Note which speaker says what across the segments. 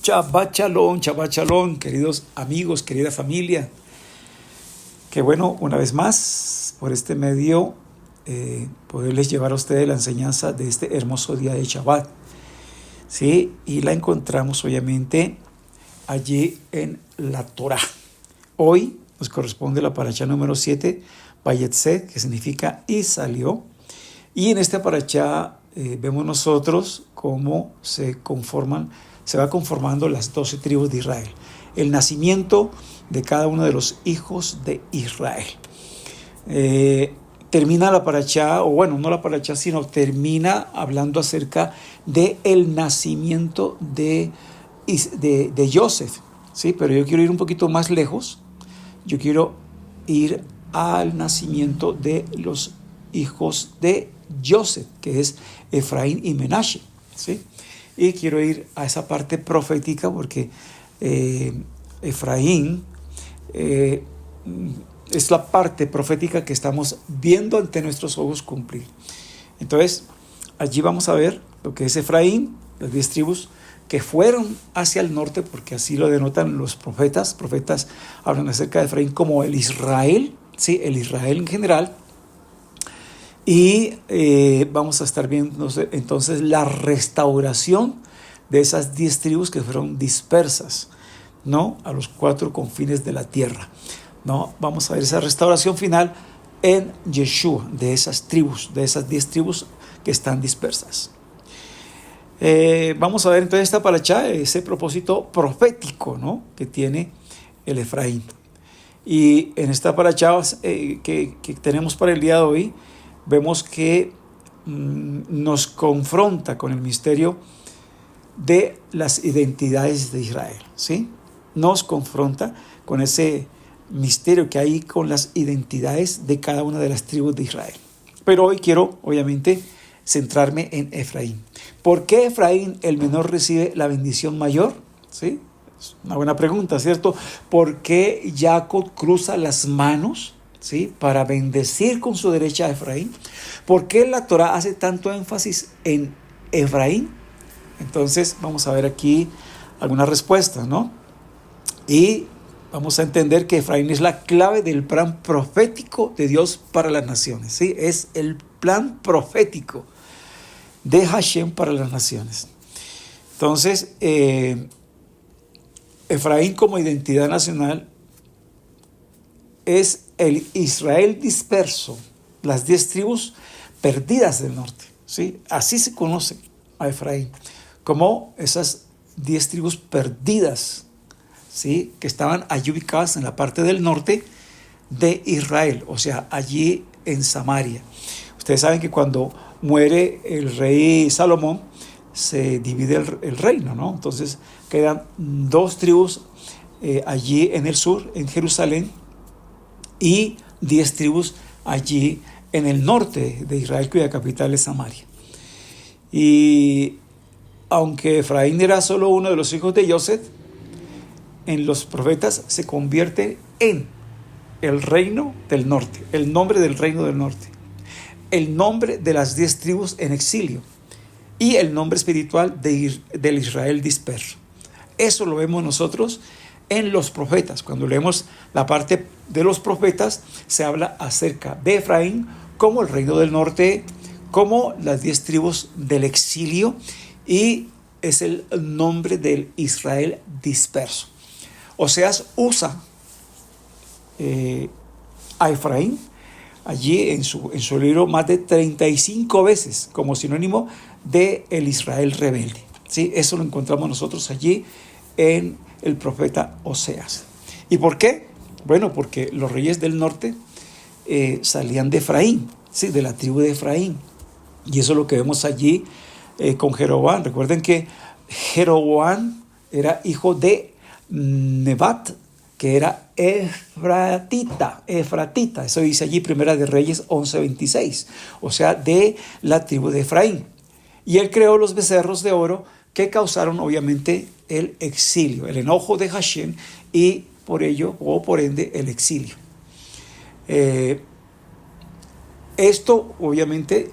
Speaker 1: Shabbat Shalom, queridos amigos, querida familia. Qué bueno, una vez más, por este medio, poderles llevar a ustedes la enseñanza de este hermoso día de Shabbat. ¿Sí? Y la encontramos, obviamente, allí en la Torá. Hoy nos corresponde la parashá número 7, Vayetze, que significa y salió. Y en esta parashá vemos nosotros cómo se va conformando las 12 tribus de Israel. El nacimiento de cada uno de los hijos de Israel. Termina la parashá, o bueno, no la parashá, sino termina hablando acerca del nacimiento de Joseph. ¿Sí? Pero yo quiero ir un poquito más lejos. Yo quiero ir al nacimiento de los hijos de Joseph, que es Efraín y Menashe. ¿Sí? Y quiero ir a esa parte profética porque Efraín es la parte profética que estamos viendo ante nuestros ojos cumplir. Entonces, allí vamos a ver lo que es Efraín, las 10 tribus que fueron hacia el norte, porque así lo denotan los profetas. Profetas hablan acerca de Efraín como el Israel, ¿sí? El Israel en general. Y vamos a estar viendo entonces la restauración de esas 10 tribus que fueron dispersas, ¿no? A los 4 confines de la tierra, ¿no? Vamos a ver esa restauración final en Yeshua, de esas tribus, de esas 10 tribus que están dispersas. Vamos a ver entonces esta parashá, ese propósito profético, ¿no? Que tiene el Efraín. Y en esta parashá que tenemos para el día de hoy, vemos que nos confronta con el misterio de las identidades de Israel, ¿sí? Nos confronta con ese misterio que hay con las identidades de cada una de las tribus de Israel. Pero hoy quiero, obviamente, centrarme en Efraín. ¿Por qué Efraín, el menor, recibe la bendición mayor? ¿Sí? Es una buena pregunta, ¿cierto? ¿Por qué Jacob cruza las manos, ¿sí?, para bendecir con su derecha a Efraín? ¿Por qué la Torá hace tanto énfasis en Efraín? Entonces vamos a ver aquí algunas respuestas, ¿no? Y vamos a entender que Efraín es la clave del plan profético de Dios para las naciones, ¿sí? Es el plan profético de Hashem para las naciones. Entonces, Efraín como identidad nacional es el Israel disperso, las 10 tribus perdidas del norte, ¿sí? Así se conoce a Efraín, como esas 10 tribus perdidas, ¿sí?, que estaban allí ubicadas en la parte del norte de Israel, o sea, allí en Samaria. Ustedes saben que cuando muere el rey Salomón, se divide el reino, ¿no? Entonces quedan 2 tribus allí en el sur, en Jerusalén, y 10 tribus allí en el norte de Israel, cuya capital es Samaria. Y aunque Efraín era solo uno de los hijos de Joseph, en los profetas se convierte en el reino del norte, el nombre del reino del norte, el nombre de las 10 tribus en exilio y el nombre espiritual del Israel disperso. Eso lo vemos nosotros en los profetas. Cuando leemos la parte de los profetas, se habla acerca de Efraín como el reino del norte, como las 10 tribus del exilio, y es el nombre del Israel disperso. Oseas usa a Efraín allí en su libro más de 35 veces como sinónimo de el Israel rebelde, ¿sí? Eso lo encontramos nosotros allí en el profeta Oseas. ¿Y por qué? Bueno, porque los reyes del norte salían de Efraín, ¿sí?, de la tribu de Efraín. Y eso es lo que vemos allí con Jeroboam. Recuerden que Jeroboam era hijo de Nebat, que era Efratita. Eso dice allí Primera de Reyes 11:26, o sea, de la tribu de Efraín. Y él creó los becerros de oro que causaron obviamente el exilio, el enojo de Hashem, y por ello, o por ende, el exilio. Esto obviamente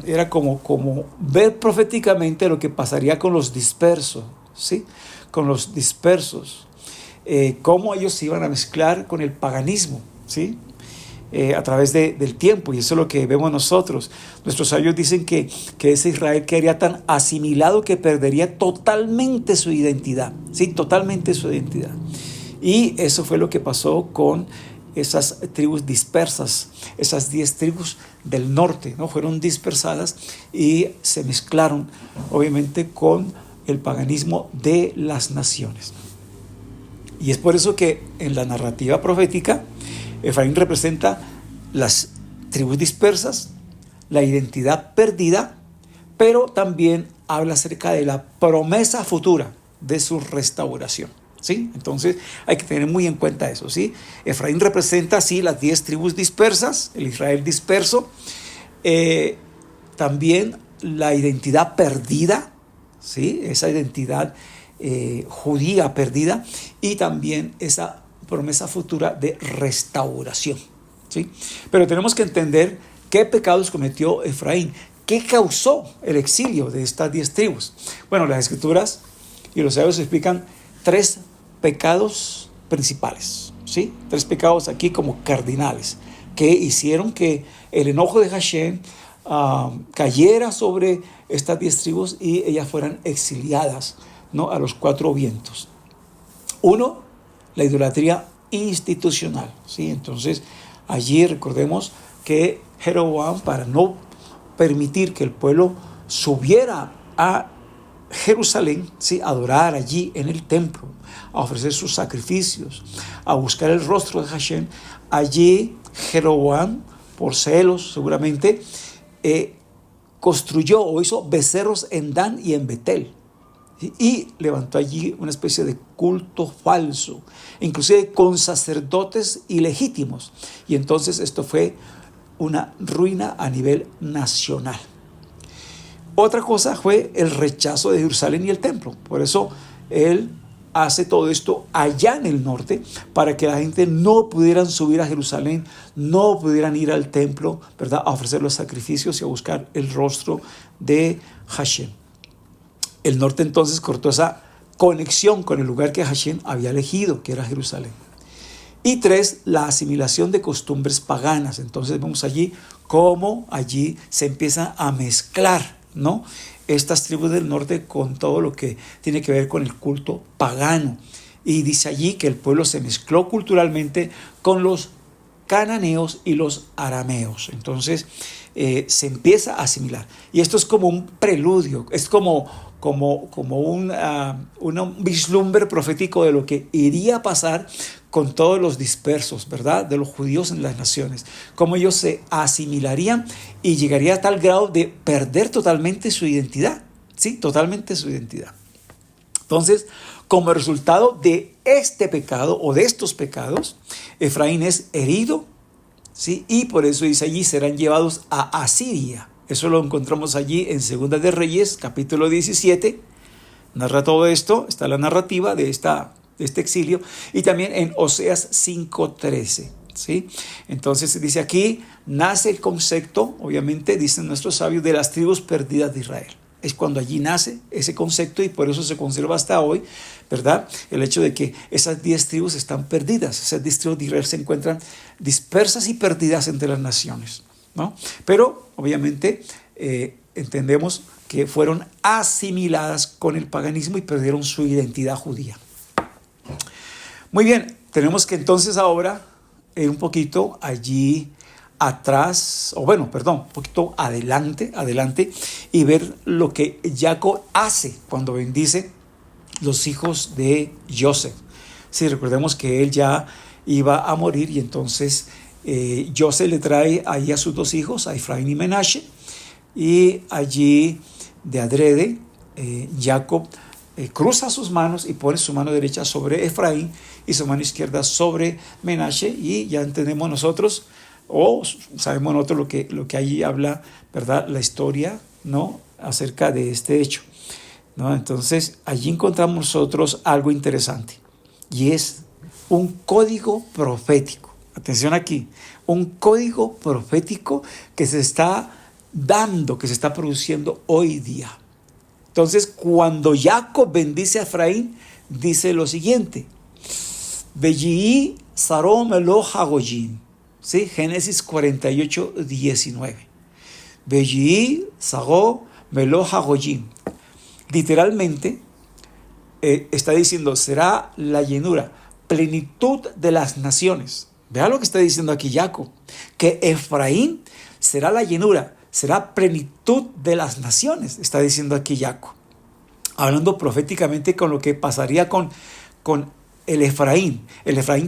Speaker 1: era como ver proféticamente lo que pasaría con los dispersos, ¿sí? Con los dispersos, cómo ellos se iban a mezclar con el paganismo, ¿sí? A través del tiempo, y eso es lo que vemos nosotros. Nuestros sabios dicen que ese Israel quedaría tan asimilado que perdería totalmente su identidad, ¿sí? Totalmente su identidad. Y eso fue lo que pasó con esas tribus dispersas, esas 10 tribus del norte, ¿no? Fueron dispersadas y se mezclaron, obviamente, con el paganismo de las naciones. Y es por eso que en la narrativa profética, Efraín representa las tribus dispersas, la identidad perdida, pero también habla acerca de la promesa futura de su restauración, ¿sí? Entonces hay que tener muy en cuenta eso, ¿sí? Efraín representa, sí, las 10 tribus dispersas, el Israel disperso, también la identidad perdida, ¿sí? Esa identidad judía perdida, y también esa promesa futura de restauración, ¿sí? Pero tenemos que entender qué pecados cometió Efraín, qué causó el exilio de estas 10 tribus. Bueno, las Escrituras y los sabios explican 3 pecados principales, ¿sí? 3 pecados aquí como cardinales, que hicieron que el enojo de Hashem cayera sobre estas 10 tribus y ellas fueran exiliadas, ¿no? A los 4 vientos. Uno, la idolatría institucional, ¿sí? Entonces, allí recordemos que Jeroboam, para no permitir que el pueblo subiera a Jerusalén, ¿sí? A adorar allí en el templo, a ofrecer sus sacrificios, a buscar el rostro de Hashem, allí Jeroboam, por celos seguramente, construyó o hizo becerros en Dan y en Betel, y levantó allí una especie de culto falso, inclusive con sacerdotes ilegítimos. Y entonces esto fue una ruina a nivel nacional. Otra cosa fue el rechazo de Jerusalén y el templo. Por eso él hace todo esto allá en el norte, para que la gente no pudieran subir a Jerusalén, no pudieran ir al templo, ¿verdad?, a ofrecer los sacrificios y a buscar el rostro de Hashem. El norte entonces cortó esa conexión con el lugar que Hashem había elegido, que era Jerusalén. Y 3, la asimilación de costumbres paganas. Entonces vemos allí cómo allí se empieza a mezclar, ¿no?, estas tribus del norte con todo lo que tiene que ver con el culto pagano. Y dice allí que el pueblo se mezcló culturalmente con los cananeos y los arameos. Entonces se empieza a asimilar. Y esto es como un preludio, es como un vislumbre profético de lo que iría a pasar con todos los dispersos, ¿verdad?, de los judíos en las naciones, cómo ellos se asimilarían y llegaría a tal grado de perder totalmente su identidad, ¿sí? Totalmente su identidad. Entonces, como resultado de este pecado o de estos pecados, Efraín es herido, ¿sí? Y por eso dice allí, serán llevados a Asiria. Eso lo encontramos allí en Segunda de Reyes, capítulo 17. Narra todo esto, está la narrativa de este exilio, y también en Oseas 5:13, ¿sí? Entonces dice aquí, nace el concepto, obviamente, dicen nuestros sabios, de las tribus perdidas de Israel. Es cuando allí nace ese concepto, y por eso se conserva hasta hoy, ¿verdad?, el hecho de que esas 10 tribus están perdidas. Esas 10 tribus de Israel se encuentran dispersas y perdidas entre las naciones, ¿no? Pero obviamente entendemos que fueron asimiladas con el paganismo y perdieron su identidad judía. Muy bien, tenemos que entonces ahora ir un poquito allí atrás, un poquito adelante, y ver lo que Jacob hace cuando bendice los hijos de Joseph. Sí, recordemos que él ya iba a morir, y entonces Joseph le trae ahí a sus 2 hijos, a Efraín y Menashe, y allí de adrede Jacob cruza sus manos y pone su mano derecha sobre Efraín y su mano izquierda sobre Menashe, y ya entendemos nosotros, o sabemos nosotros lo que allí habla, ¿verdad?, la historia, ¿no?, acerca de este hecho, ¿no? Entonces allí encontramos nosotros algo interesante, y es un código profético. Atención aquí, un código profético que se está dando, que se está produciendo hoy día. Entonces, cuando Jacob bendice a Efraín, dice lo siguiente: Veyi'i Saró Melo Hagoyim. ¿Sí? Génesis 48, 19. Veyi'i Saró Melo Hagoyim. Literalmente, está diciendo, será la llenura, plenitud de las naciones. Vea lo que está diciendo aquí Jacob, que Efraín será la llenura, será plenitud de las naciones, está diciendo aquí Jacob. Hablando proféticamente con lo que pasaría con el Efraín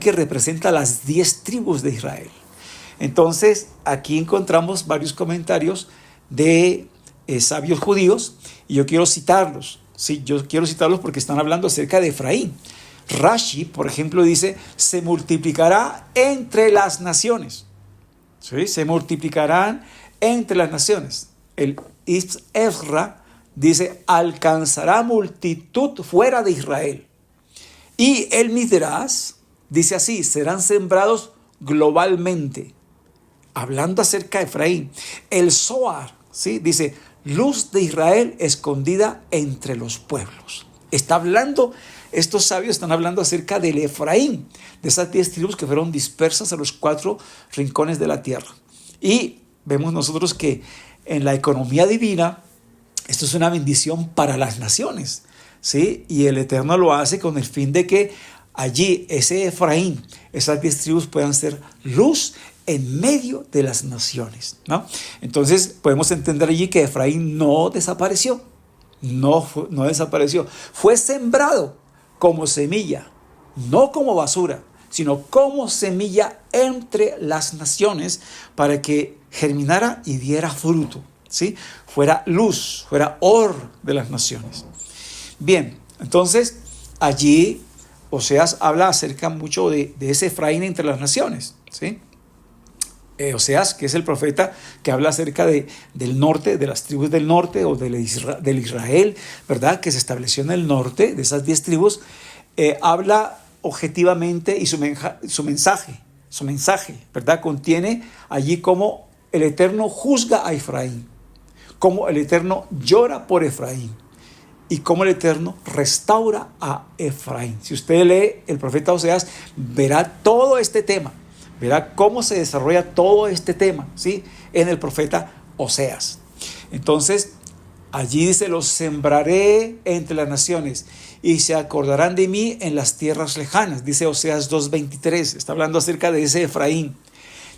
Speaker 1: que representa las 10 tribus de Israel. Entonces, aquí encontramos varios comentarios de sabios judíos, y yo quiero citarlos. Sí, yo quiero citarlos porque están hablando acerca de Efraín. Rashi, por ejemplo, dice, se multiplicará entre las naciones. ¿Sí? Se multiplicarán entre las naciones. El Ibn Ezra dice, alcanzará multitud fuera de Israel. Y el Midrash dice así, serán sembrados globalmente. Hablando acerca de Efraín. El Zohar, ¿sí? Dice, luz de Israel escondida entre los pueblos. Está hablando, estos sabios están hablando acerca del Efraín, de esas 10 tribus que fueron dispersas a los 4 rincones de la tierra. Y vemos nosotros que en la economía divina, esto es una bendición para las naciones, ¿sí? Y el Eterno lo hace con el fin de que allí ese Efraín, esas 10 tribus puedan ser luz en medio de las naciones, ¿no? Entonces podemos entender allí que Efraín no desapareció, no desapareció, fue sembrado como semilla, no como basura, sino como semilla entre las naciones para que germinara y diera fruto, ¿sí? Fuera luz, fuera or de las naciones. Bien, entonces allí Oseas habla acerca mucho de ese Efraín entre las naciones, ¿sí? Oseas, que es el profeta que habla acerca del norte, de las tribus del norte o del Israel, ¿verdad? Que se estableció en el norte, de esas 10 tribus, habla objetivamente y su mensaje, ¿verdad? Contiene allí cómo el Eterno juzga a Efraín, cómo el Eterno llora por Efraín y cómo el Eterno restaura a Efraín. Si usted lee el profeta Oseas, verá todo este tema. Verá cómo se desarrolla todo este tema, ¿sí? En el profeta Oseas. Entonces, allí dice, los sembraré entre las naciones y se acordarán de mí en las tierras lejanas. Dice Oseas 2:23, está hablando acerca de ese Efraín.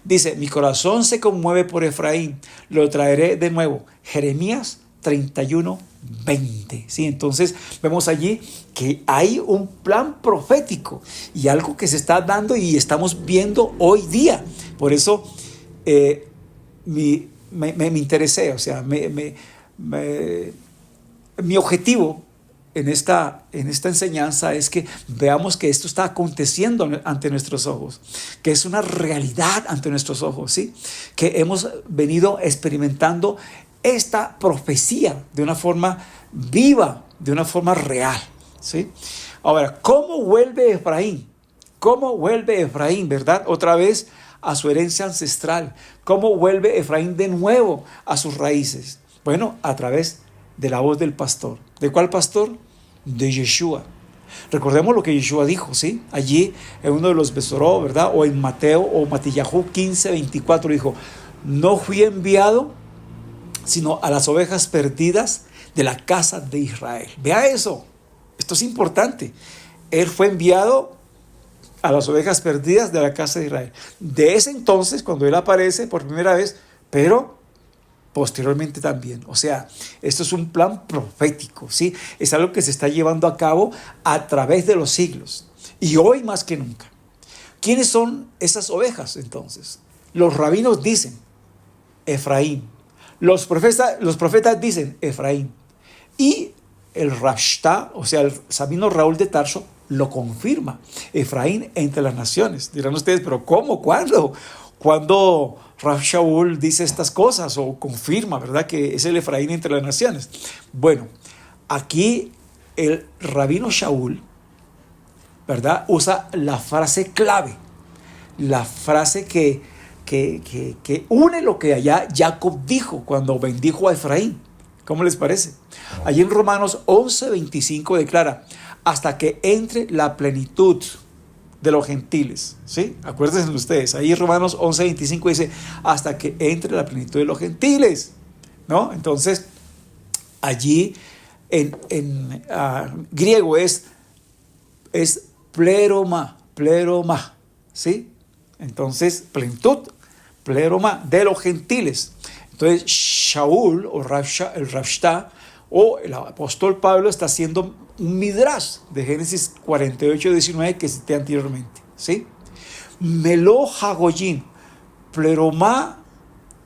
Speaker 1: Dice, mi corazón se conmueve por Efraín, lo traeré de nuevo. Jeremías 31:20. ¿Sí? Entonces vemos allí que hay un plan profético y algo que se está dando y estamos viendo hoy día. Por eso me interesé, o sea, mi objetivo en esta enseñanza es que veamos que esto está aconteciendo ante nuestros ojos, que es una realidad ante nuestros ojos, ¿sí? Que hemos venido experimentando esta profecía de una forma viva, de una forma real, ¿sí? Ahora, ¿cómo vuelve Efraín? ¿Cómo vuelve Efraín, verdad? Otra vez a su herencia ancestral. ¿Cómo vuelve Efraín de nuevo a sus raíces? Bueno, a través de la voz del pastor. ¿De cuál pastor? De Yeshua. Recordemos lo que Yeshua dijo, ¿sí? Allí en uno de los Besoró, ¿verdad? O en Mateo o Matillahu 15:24 dijo, no fui enviado sino a las ovejas perdidas de la casa de Israel. Vea eso, esto es importante. Él fue enviado a las ovejas perdidas de la casa de Israel. De ese entonces, cuando él aparece por primera vez, pero posteriormente también. O sea, esto es un plan profético, ¿sí? Es algo que se está llevando a cabo a través de los siglos. Y hoy más que nunca. ¿Quiénes son esas ovejas entonces? Los rabinos dicen Efraín. Los profetas dicen Efraín. Y el Rashtá, o sea, el sabino Raúl de Tarso, lo confirma. Efraín entre las naciones. Dirán ustedes, ¿pero cómo? ¿Cuándo? Cuando Rav Shaul dice estas cosas o confirma, ¿verdad? Que es el Efraín entre las naciones. Bueno, aquí el rabino Shaul, ¿verdad? Usa la frase clave. La frase que une lo que allá Jacob dijo cuando bendijo a Efraín. ¿Cómo les parece? Allí en Romanos 11:25 declara, hasta que entre la plenitud de los gentiles, ¿sí? Acuérdense ustedes, ahí en Romanos 11:25 dice, hasta que entre la plenitud de los gentiles, ¿no? Entonces, allí en griego es pleroma, ¿sí? Entonces, plenitud, pleroma de los gentiles. Entonces, Shaul, o el Rabshah, o el apóstol Pablo está haciendo un midrash de Génesis 48:19 que cité anteriormente, ¿sí? Melo hagoyim, pleroma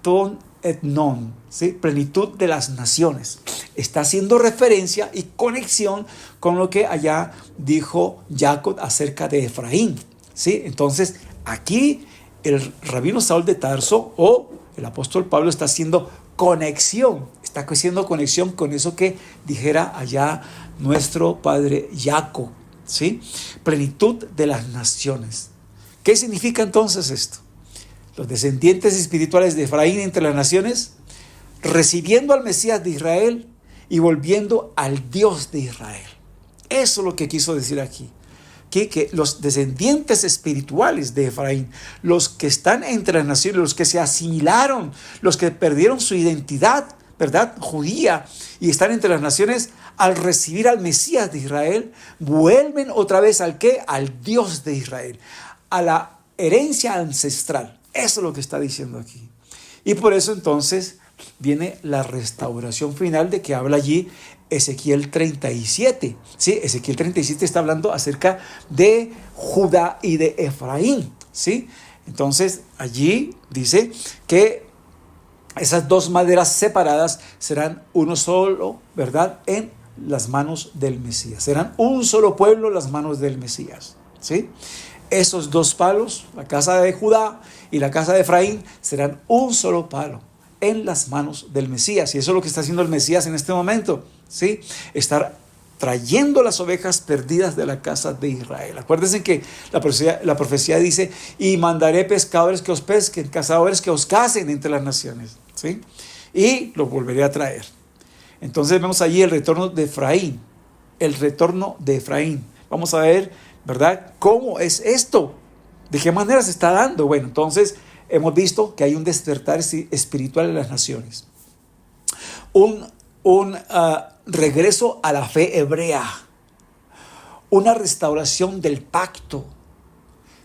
Speaker 1: ton etnon, ¿sí? Plenitud de las naciones. Está haciendo referencia y conexión con lo que allá dijo Jacob acerca de Efraín, ¿sí? Entonces, aquí el rabino Saúl de Tarso o el apóstol Pablo está haciendo conexión con eso que dijera allá nuestro padre Jacob, ¿sí? Plenitud de las naciones. ¿Qué significa entonces esto? Los descendientes espirituales de Efraín entre las naciones, recibiendo al Mesías de Israel y volviendo al Dios de Israel. Eso es lo que quiso decir aquí. Que los descendientes espirituales de Efraín, los que están entre las naciones, los que se asimilaron, los que perdieron su identidad, ¿verdad?, judía, y están entre las naciones, al recibir al Mesías de Israel, vuelven otra vez ¿al qué? Al Dios de Israel, a la herencia ancestral. Eso es lo que está diciendo aquí. Y por eso entonces viene la restauración final de que habla allí Ezequiel 37. ¿Sí? Ezequiel 37 está hablando acerca de Judá y de Efraín, ¿sí? Entonces allí dice que esas dos maderas separadas serán uno solo, ¿verdad?, en las manos del Mesías. Serán un solo pueblo en las manos del Mesías, ¿sí? Esos dos palos, la casa de Judá y la casa de Efraín, serán un solo palo en las manos del Mesías. Y eso es lo que está haciendo el Mesías en este momento, ¿sí? Estar trayendo las ovejas perdidas de la casa de Israel. Acuérdense que la profecía dice, y mandaré pescadores que os pesquen, cazadores que os cacen entre las naciones, ¿sí? Y los volveré a traer. Entonces vemos allí el retorno de Efraín. El retorno de Efraín. Vamos a ver, ¿verdad?, ¿cómo es esto? ¿De qué manera se está dando? Bueno, entonces hemos visto que hay un despertar espiritual en las naciones. Un regreso a la fe hebrea. Una restauración del pacto,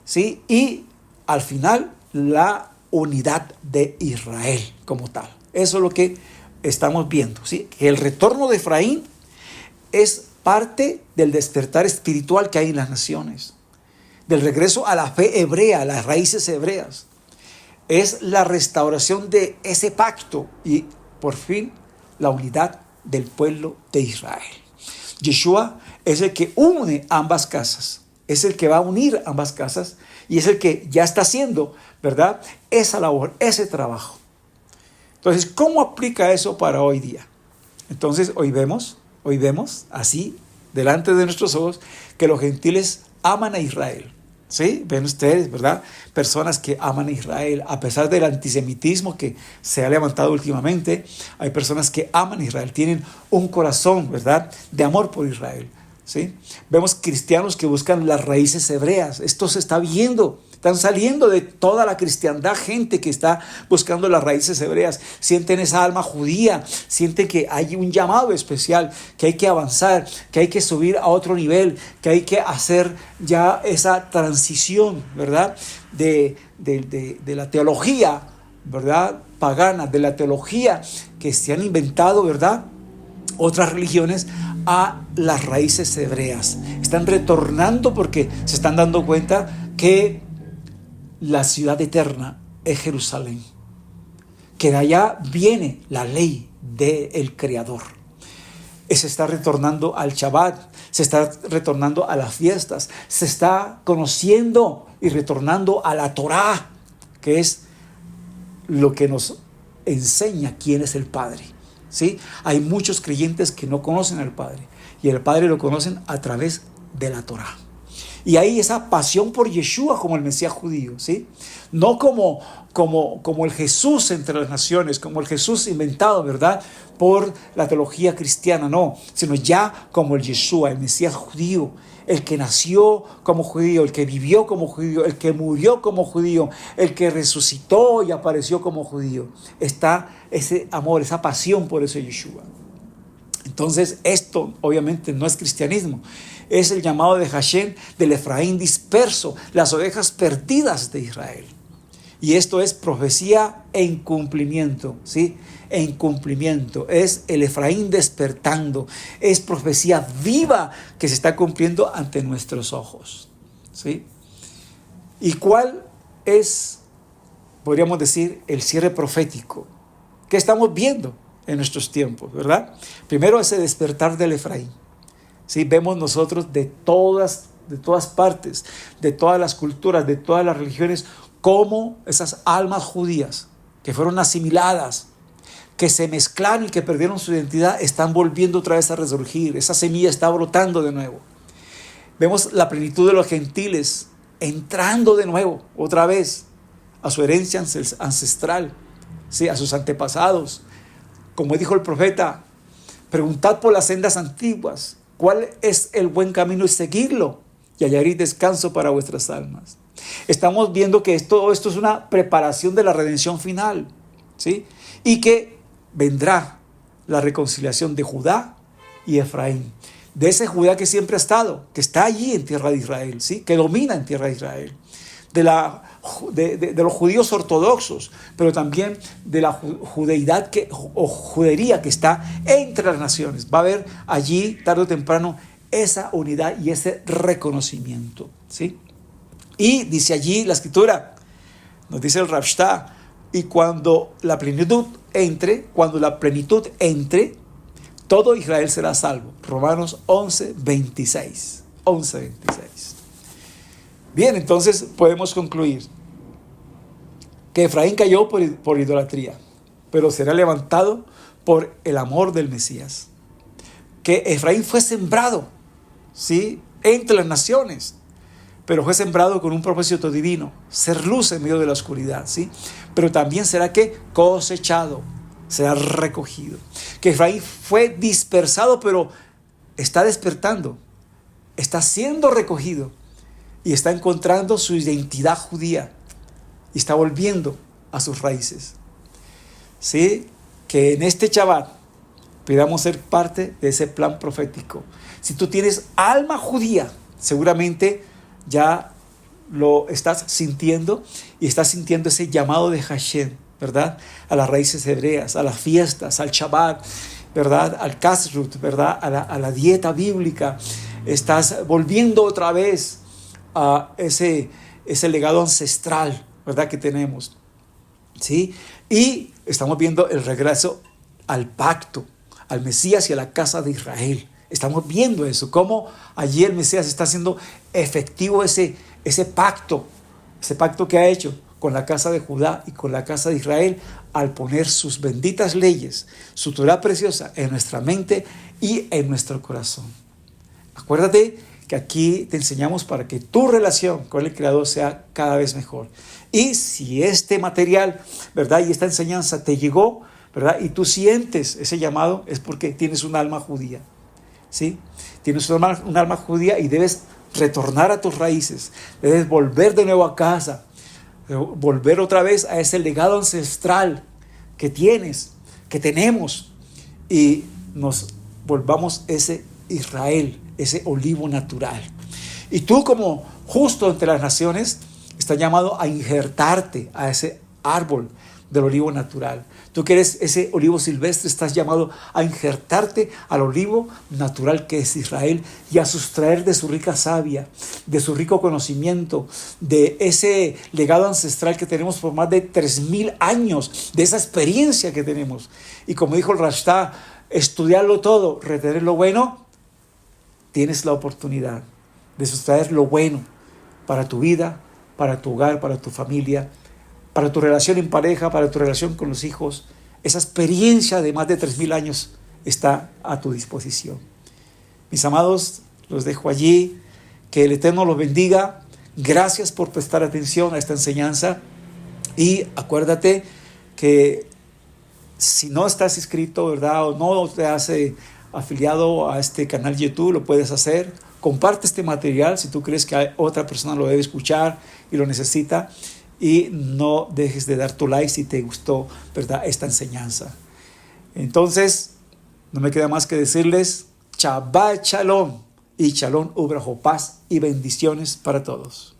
Speaker 1: ¿sí? Y al final, la unidad de Israel como tal. Eso es lo que estamos viendo, ¿sí? Que el retorno de Efraín es parte del despertar espiritual que hay en las naciones, del regreso a la fe hebrea, a las raíces hebreas. Es la restauración de ese pacto y por fin la unidad del pueblo de Israel. Yeshua es el que une ambas casas, es el que va a unir ambas casas y es el que ya está haciendo, ¿verdad?, esa labor, ese trabajo. Entonces, ¿cómo aplica eso para hoy día? Entonces, hoy vemos así, delante de nuestros ojos, que los gentiles aman a Israel. ¿Sí? Ven ustedes, ¿verdad? Personas que aman a Israel, a pesar del antisemitismo que se ha levantado últimamente, hay personas que aman a Israel, tienen un corazón, ¿verdad?, de amor por Israel, ¿sí? Vemos cristianos que buscan las raíces hebreas. Esto se está viendo. Están saliendo de toda la cristiandad gente que está buscando las raíces hebreas. Sienten esa alma judía, sienten que hay un llamado especial, que hay que avanzar, que hay que subir a otro nivel, que hay que hacer ya esa transición, ¿verdad?, de la teología, ¿verdad?, pagana, de la teología que se han inventado, ¿verdad?, otras religiones, a las raíces hebreas. Están retornando porque se están dando cuenta que la ciudad eterna es Jerusalén, que de allá viene la ley del Creador. Se está retornando al Shabbat, se está retornando a las fiestas, se está conociendo y retornando a la Torá, que es lo que nos enseña quién es el Padre, ¿sí? Hay muchos creyentes que no conocen al Padre y el Padre lo conocen a través de la Torá. Y hay esa pasión por Yeshua como el Mesías judío, ¿sí? No como el Jesús entre las naciones, como el Jesús inventado, ¿verdad?, por la teología cristiana, no, sino ya como el Yeshua, el Mesías judío, el que nació como judío, el que vivió como judío, el que murió como judío, el que resucitó y apareció como judío. Está ese amor, esa pasión por ese Yeshua. Entonces, esto obviamente no es cristianismo, es el llamado de Hashem, del Efraín disperso, las ovejas perdidas de Israel. Y esto es profecía en cumplimiento, ¿sí? En cumplimiento. Es el Efraín despertando. Es profecía viva que se está cumpliendo ante nuestros ojos, ¿sí? ¿Y cuál es, podríamos decir, el cierre profético que estamos viendo en nuestros tiempos, verdad? Primero, ese despertar del Efraín. ¿Sí? Vemos nosotros de todas partes, de todas las culturas, de todas las religiones, cómo esas almas judías que fueron asimiladas, que se mezclaron y que perdieron su identidad, están volviendo otra vez a resurgir. Esa semilla está brotando de nuevo. Vemos la plenitud de los gentiles entrando de nuevo, otra vez, a su herencia ancestral, ¿sí? A sus antepasados. Como dijo el profeta, preguntad por las sendas antiguas, cuál es el buen camino y seguirlo, y hallaréis descanso para vuestras almas. Estamos viendo que todo esto es una preparación de la redención final, ¿sí? Y que vendrá la reconciliación de Judá y Efraín. De ese Judá que siempre ha estado, que está allí en tierra de Israel, ¿sí? Que domina en tierra de Israel. De los judíos ortodoxos, pero también de la judeidad o judería que está entre las naciones. Va a haber allí, tarde o temprano, esa unidad y ese reconocimiento, ¿sí? Y dice allí la Escritura, nos dice el Rav Shah, y cuando la plenitud entre, todo Israel será salvo. Romanos 11:26. Bien, entonces podemos concluir que Efraín cayó por idolatría, pero será levantado por el amor del Mesías. Que Efraín fue sembrado, ¿sí?, entre las naciones, pero fue sembrado con un propósito divino, ser luz en medio de la oscuridad, ¿sí? Pero también será que cosechado, será recogido. Que Efraín fue dispersado, pero está despertando, está siendo recogido y está encontrando su identidad judía y está volviendo a sus raíces. ¿Sí? Que en este Shabbat podamos ser parte de ese plan profético. Si tú tienes alma judía, seguramente ya lo estás sintiendo y estás sintiendo ese llamado de Hashem, ¿verdad? A las raíces hebreas, a las fiestas, al Shabbat, ¿verdad? Al Kashrut, ¿verdad? A la dieta bíblica. Estás volviendo otra vez a ese legado ancestral, ¿verdad?, que tenemos, ¿sí? Y estamos viendo el regreso al pacto, al Mesías y a la casa de Israel. Estamos viendo eso, cómo allí el Mesías está haciendo efectivo ese pacto que ha hecho con la casa de Judá y con la casa de Israel, al poner sus benditas leyes, su Torah preciosa en nuestra mente y en nuestro corazón. Acuérdate que aquí te enseñamos para que tu relación con el Creador sea cada vez mejor. Y si este material, ¿verdad?, y esta enseñanza te llegó, ¿verdad?, y tú sientes ese llamado, es porque tienes un alma judía, ¿sí? Tienes un alma judía y debes retornar a tus raíces, debes volver de nuevo a casa, volver otra vez a ese legado ancestral que tienes, que tenemos, y nos volvamos ese Israel, ese olivo natural. Y tú, como justo entre las naciones, estás llamado a injertarte a ese árbol del olivo natural. Tú que eres ese olivo silvestre, estás llamado a injertarte al olivo natural que es Israel y a sustraer de su rica savia, de su rico conocimiento, de ese legado ancestral que tenemos por más de 3000 años, de esa experiencia que tenemos. Y como dijo el Rashta, estudiarlo todo, retener lo bueno. Tienes la oportunidad de sustraer lo bueno para tu vida, para tu hogar, para tu familia, para tu relación en pareja, para tu relación con los hijos. Esa experiencia de más de 3000 años está a tu disposición. Mis amados, los dejo allí. Que el Eterno los bendiga. Gracias por prestar atención a esta enseñanza. Y acuérdate que si no estás inscrito, ¿verdad? O no te has afiliado a este canal YouTube, lo puedes hacer. Comparte este material si tú crees que otra persona lo debe escuchar y lo necesita. Y no dejes de dar tu like si te gustó, ¿verdad?, esta enseñanza. Entonces, no me queda más que decirles Shabbat Shalom y Shalom Ubrajo, paz y bendiciones para todos.